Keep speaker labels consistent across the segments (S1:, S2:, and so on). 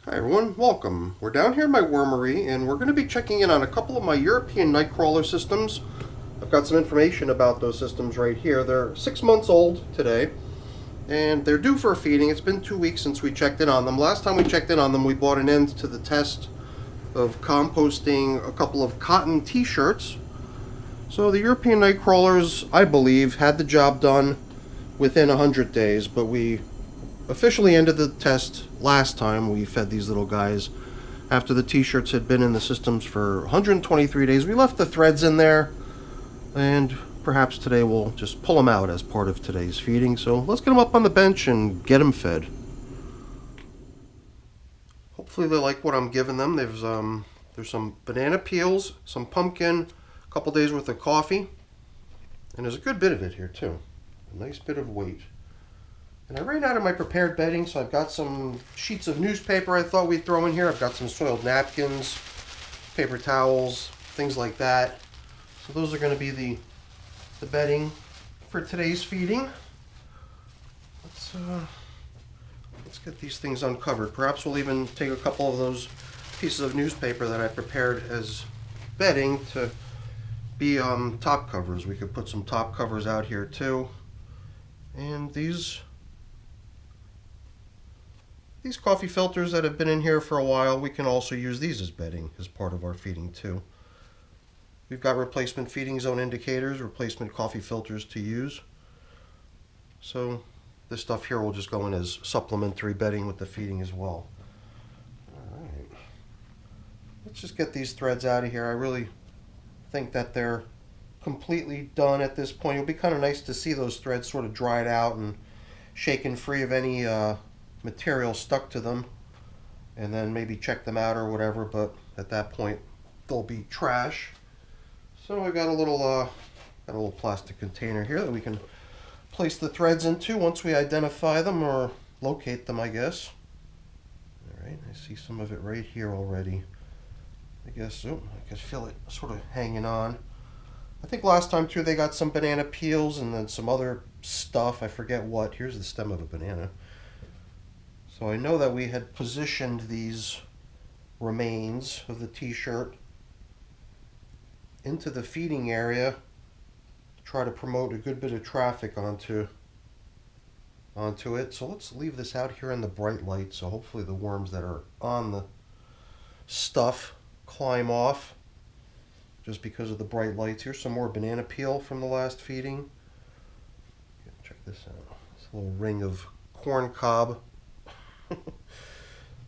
S1: Hi everyone, welcome. We're down here in my wormery and we're going to be checking in on a couple of my European nightcrawler systems. I've got some information about those systems right here. They're 6 months old today and they're due for a feeding. It's been 2 weeks since we checked in on them. Last time we checked in on them, we brought an end to the test of composting a couple of cotton t-shirts. So the European nightcrawlers, I believe, had the job done within 100 days, but we officially ended the test last time we fed these little guys after the t-shirts had been in the systems for 123 days. We left the threads in there, and perhaps today we'll just pull them out as part of today's feeding. So let's get them up on the bench and get them fed. Hopefully they like what I'm giving them. There's some banana peels, some pumpkin, a couple days worth of coffee, and there's a good bit of it here too. A nice bit of weight. And I ran out of my prepared bedding, so I've got some sheets of newspaper I thought we'd throw in here. I've got some soiled napkins, paper towels, things like that. So those are going to be the bedding for today's feeding. Let's get these things uncovered. Perhaps we'll even take a couple of those pieces of newspaper that I prepared as bedding to be top covers. We could put some top covers out here too. And these coffee filters that have been in here for a while, we can also use these as bedding as part of our feeding too. We've got replacement feeding zone indicators, replacement coffee filters to use. So this stuff here will just go in as supplementary bedding with the feeding as well. All right. Let's just get these threads out of here. I really think that they're completely done at this point. It'll be kind of nice to see those threads sort of dried out and shaken free of any material stuck to them, and then maybe check them out or whatever, but at that point they'll be trash. So I got a little plastic container here that we can place the threads into once we identify them or locate them, I guess. All right, I see some of it right here already. I guess, I can feel it sort of hanging on. I think last time too they got some banana peels and then some other stuff, I forget what. Here's the stem of a banana. So I know that we had positioned these remains of the t-shirt into the feeding area to try to promote a good bit of traffic onto it. So let's leave this out here in the bright light so hopefully the worms that are on the stuff climb off just because of the bright lights. Here's some more banana peel from the last feeding. Check this out. This little ring of corn cob.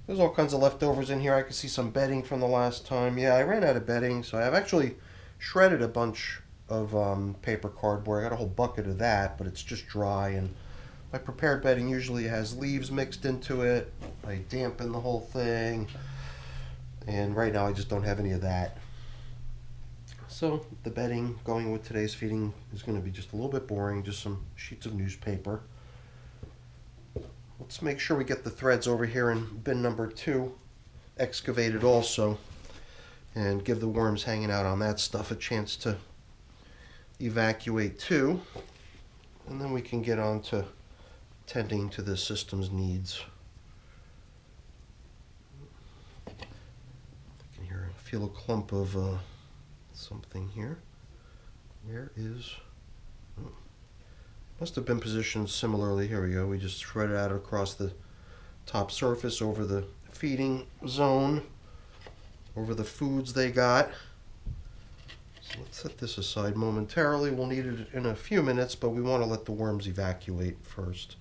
S1: There's all kinds of leftovers in here. I can see some bedding from the last time. Yeah, I ran out of bedding, so I've actually shredded a bunch of paper cardboard. I got a whole bucket of that, but it's just dry, and my prepared bedding usually has leaves mixed into it. I dampen the whole thing, and right now I just don't have any of that. So the bedding going with today's feeding is going to be just a little bit boring, just some sheets of newspaper. Let's make sure we get the threads over here in bin number 2 excavated also, and give the worms hanging out on that stuff a chance to evacuate too. And then we can get on to tending to the system's needs. I can feel a clump of something here. Where is... Oh. Must have been positioned similarly. Here we go. We just spread it out across the top surface over the feeding zone, over the foods they got. So let's set this aside momentarily. We'll need it in a few minutes, but we want to let the worms evacuate first.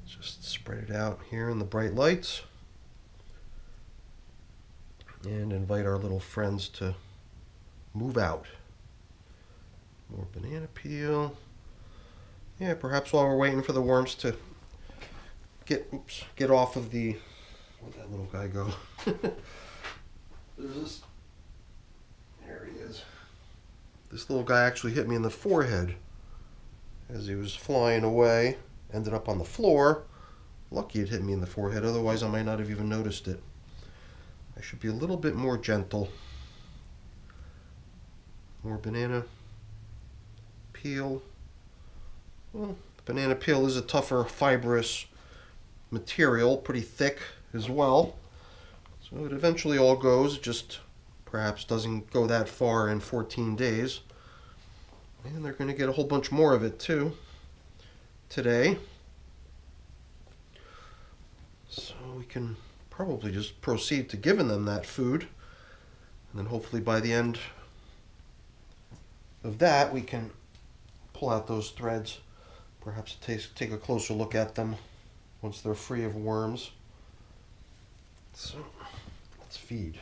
S1: Just spread it out here in the bright lights and invite our little friends to move out. More banana peel. Yeah, perhaps while we're waiting for the worms to get off of the... Where'd that little guy go? There he is. This little guy actually hit me in the forehead as he was flying away. Ended up on the floor. Lucky it hit me in the forehead, otherwise I might not have even noticed it. I should be a little bit more gentle. More banana peel. Well, the banana peel is a tougher, fibrous material, pretty thick as well. So it eventually all goes, just perhaps doesn't go that far in 14 days. And they're going to get a whole bunch more of it too today. So we can probably just proceed to giving them that food. And then hopefully by the end of that we can pull out those threads. Perhaps take a closer look at them once they're free of worms. So let's feed.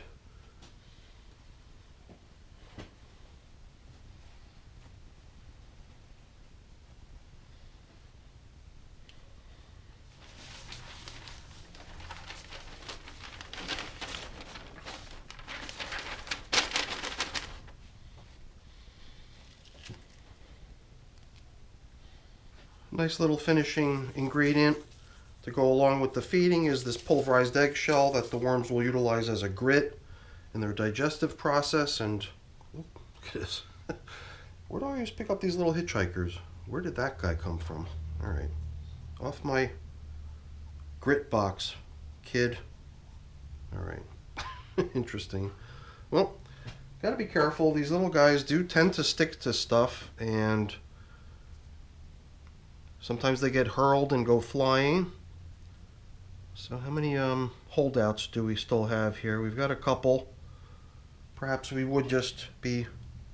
S1: Nice little finishing ingredient to go along with the feeding is this pulverized eggshell that the worms will utilize as a grit in their digestive process. And look at this. Where do I always pick up these little hitchhikers? Where did that guy come from? All right, off my grit box, kid. All right, interesting. Well, gotta be careful. These little guys do tend to stick to stuff, and sometimes they get hurled and go flying. So how many holdouts do we still have here? We've got a couple. Perhaps we would just be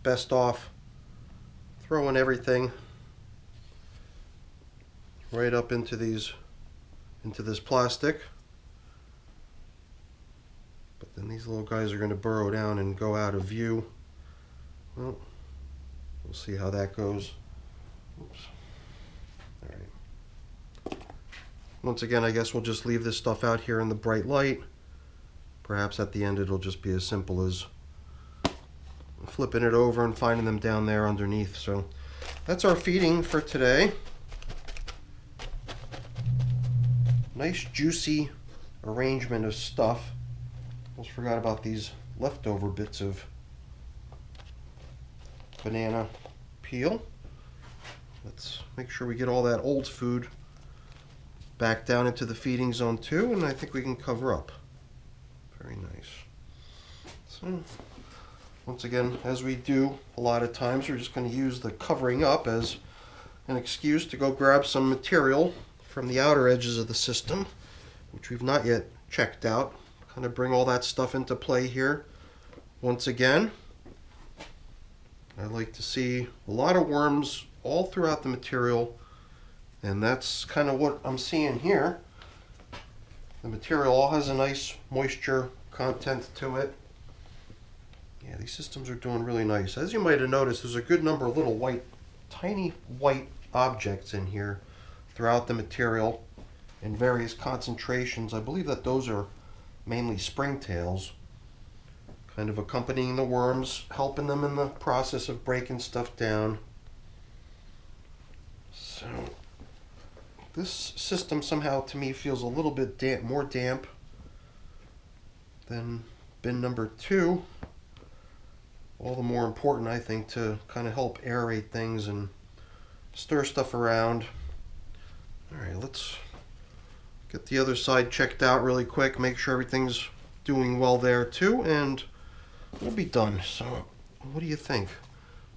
S1: best off throwing everything right up into this plastic. But then these little guys are going to burrow down and go out of view. Well, we'll see how that goes. Oops. All right. Once again, I guess we'll just leave this stuff out here in the bright light. Perhaps at the end it'll just be as simple as flipping it over and finding them down there underneath. So that's our feeding for today. Nice juicy arrangement of stuff. Almost forgot about these leftover bits of banana peel. Let's make sure we get all that old food back down into the feeding zone too, and I think we can cover up. Very nice. So once again, as we do a lot of times, we're just going to use the covering up as an excuse to go grab some material from the outer edges of the system, which we've not yet checked out. Kind of bring all that stuff into play here. Once again, I like to see a lot of worms all throughout the material, and that's kind of what I'm seeing here. The material all has a nice moisture content to it. Yeah, these systems are doing really nice. As you might have noticed, there's a good number of little white, tiny white objects in here throughout the material in various concentrations. I believe that those are mainly springtails, kind of accompanying the worms, helping them in the process of breaking stuff down. So this system somehow to me feels a little bit more damp than bin number 2. All the more important, I think, to kind of help aerate things and stir stuff around. All right, let's get the other side checked out really quick, make sure everything's doing well there too, and we'll be done. So what do you think?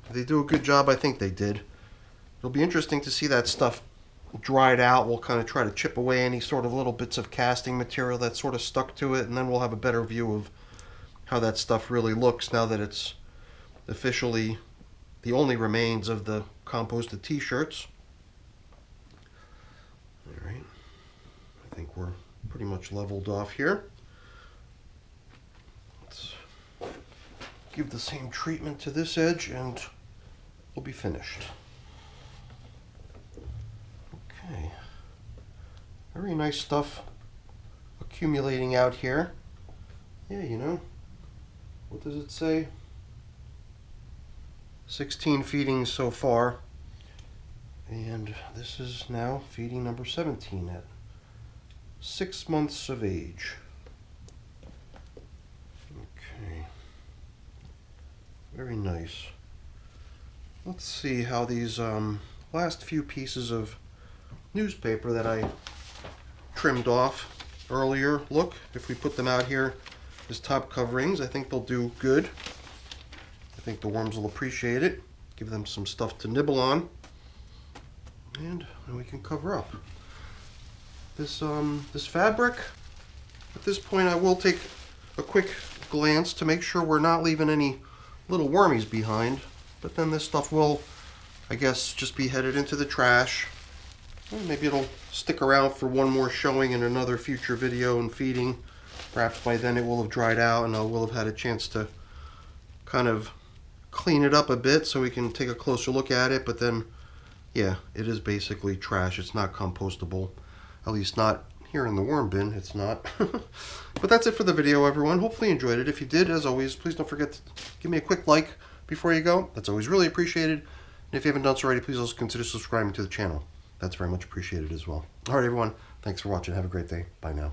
S1: Did they do a good job? I think they did. It'll be interesting to see that stuff dried out. We'll kind of try to chip away any sort of little bits of casting material that sort of stuck to it, and then we'll have a better view of how that stuff really looks now that it's officially the only remains of the composted t-shirts. All right, I think we're pretty much leveled off here. Let's give the same treatment to this edge and we'll be finished. Okay, very nice stuff accumulating out here. Yeah, you know, what does it say? 16 feedings so far, and this is now feeding number 17 at 6 months of age. Okay, very nice. Let's see how these last few pieces of newspaper that I trimmed off earlier. Look, if we put them out here as top coverings, I think they'll do good. I think the worms will appreciate it. Give them some stuff to nibble on. And then we can cover up. This fabric, at this point I will take a quick glance to make sure we're not leaving any little wormies behind. But then this stuff will, I guess, just be headed into the trash. And maybe it'll stick around for one more showing in another future video and feeding. Perhaps by then it will have dried out and I will have had a chance to kind of clean it up a bit so we can take a closer look at it. But then, yeah, it is basically trash. It's not compostable. At least not here in the worm bin. It's not. But that's it for the video, everyone. Hopefully you enjoyed it. If you did, as always, please don't forget to give me a quick like before you go. That's always really appreciated. And if you haven't done so already, please also consider subscribing to the channel. That's very much appreciated as well. All right, everyone. Thanks for watching. Have a great day. Bye now.